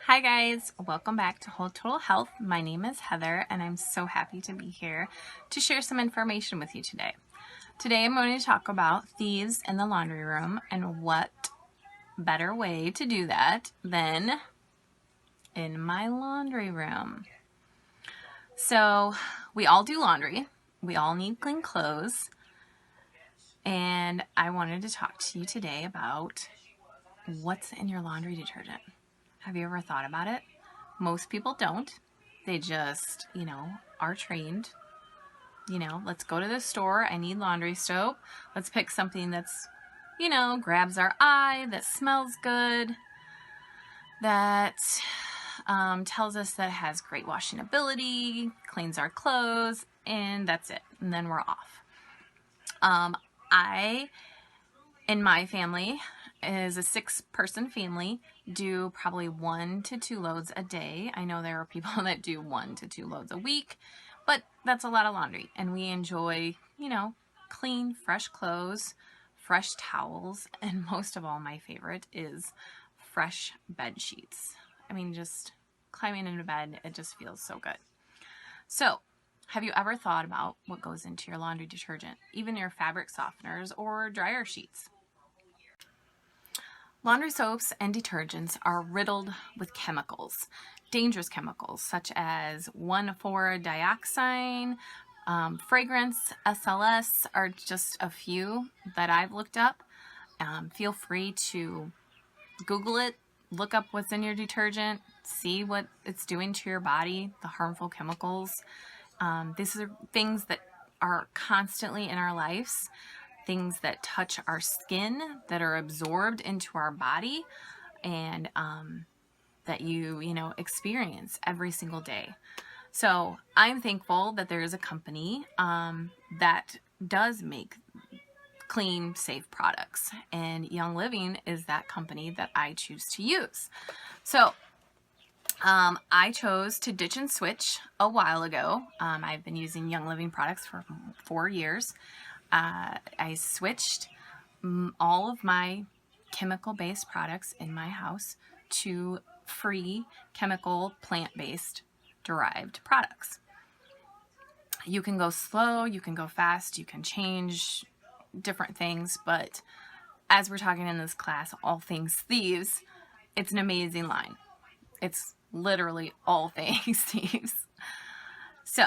Hi guys, welcome back to Whole Total Health. My name is Heather and I'm so happy to be here to share some information with you today. Today I'm going to talk about thieves in the laundry room and what better way to do that than in my laundry room. So we all do laundry, we all need clean clothes, and I wanted to talk to you today about what's in your laundry detergent. Have you ever thought about it? Most people don't. They just, are trained. Let's go to the store. I need laundry soap. Let's pick something that's, grabs our eye, that smells good, that tells us that it has great washing ability, cleans our clothes, and that's it. And then we're off. In my family, is a 6-person family, do probably 1 to 2 loads a day. I know there are people that do 1 to 2 loads a week, but that's a lot of laundry. And we enjoy, clean, fresh clothes, fresh towels, and most of all, my favorite is fresh bed sheets. I mean, just climbing into bed, it just feels so good. So, have you ever thought about what goes into your laundry detergent, even your fabric softeners or dryer sheets? Laundry soaps and detergents are riddled with chemicals, dangerous chemicals such as 1,4-dioxane, fragrance, SLS are just a few that I've looked up. Feel free to Google it, look up what's in your detergent, see what it's doing to your body, the harmful chemicals. These are things that are constantly in our lives. Things that touch our skin, that are absorbed into our body, and that you experience every single day. So I'm thankful that there is a company that does make clean, safe products, and Young Living is that company that I choose to use. So I chose to ditch and switch a while ago. I've been using Young Living products for 4 years. I switched all of my chemical-based products in my house to free chemical plant-based derived products. You can go slow, you can go fast, you can change different things, but as we're talking in this class, all things thieves, it's an amazing line. It's literally all things thieves. So,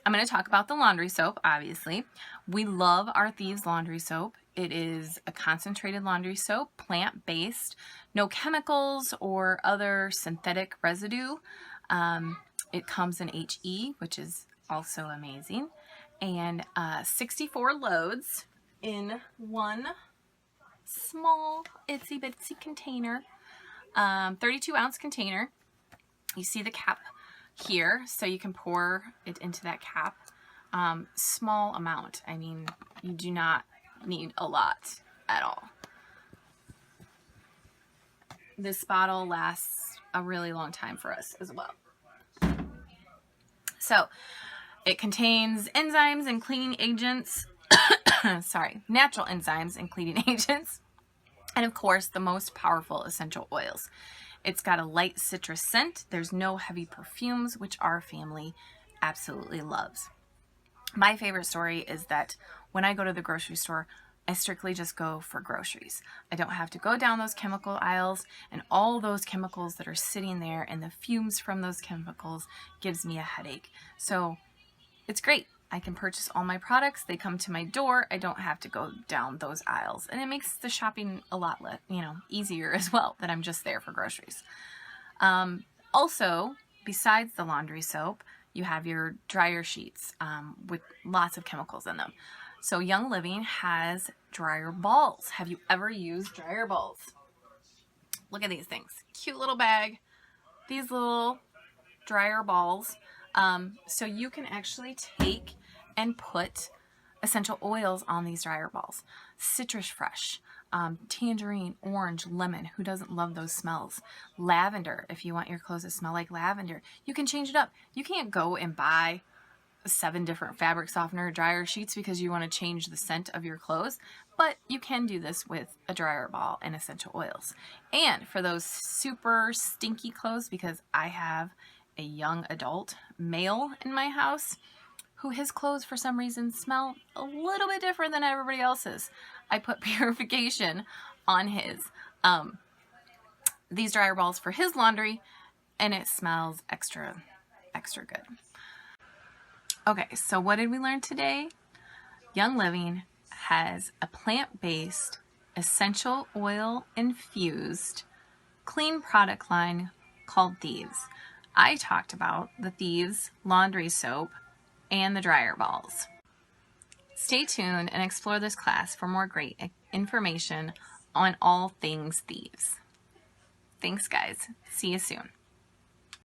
I'm going to talk about the laundry soap, obviously. We love our Thieves Laundry Soap. It is a concentrated laundry soap, plant-based, no chemicals or other synthetic residue. It comes in HE, which is also amazing, and 64 loads in one small itsy-bitsy container, 32-ounce container. You see the cap here, so you can pour it into that cap. Small amount. I mean, you do not need a lot at all. This bottle lasts a really long time for us as well. So, it contains enzymes and cleaning agents, natural enzymes and cleaning agents, and of course, the most powerful essential oils. It's got a light citrus scent. There's no heavy perfumes, which our family absolutely loves. My favorite story is that when I go to the grocery store, I strictly just go for groceries. I don't have to go down those chemical aisles, and all those chemicals that are sitting there and the fumes from those chemicals gives me a headache. So it's great. I can purchase all my products. They come to my door. I don't have to go down those aisles. And it makes the shopping a lot easier as well, that I'm just there for groceries. Also, besides the laundry soap, you have your dryer sheets with lots of chemicals in them. So Young Living has dryer balls. Have you ever used dryer balls? Look at these things. Cute little bag. These little dryer balls. So you can actually take and put essential oils on these dryer balls. Citrus fresh, tangerine, orange, lemon. Who doesn't love those smells? Lavender, if you want your clothes to smell like lavender. You can change it up. You can't go and buy 7 different fabric softener dryer sheets because you want to change the scent of your clothes. but you can do this with a dryer ball and essential oils. And for those super stinky clothes, because I have a young adult male in my house who his clothes for some reason smell a little bit different than everybody else's, I put purification on his these dryer balls for his laundry, and it smells extra good. Okay, so what did we learn today? Young Living has a plant-based, essential oil infused, clean product line called Thieves. I talked about the Thieves Laundry Soap and the dryer balls. Stay tuned and explore this class for more great information on all things Thieves. Thanks, guys. See you soon.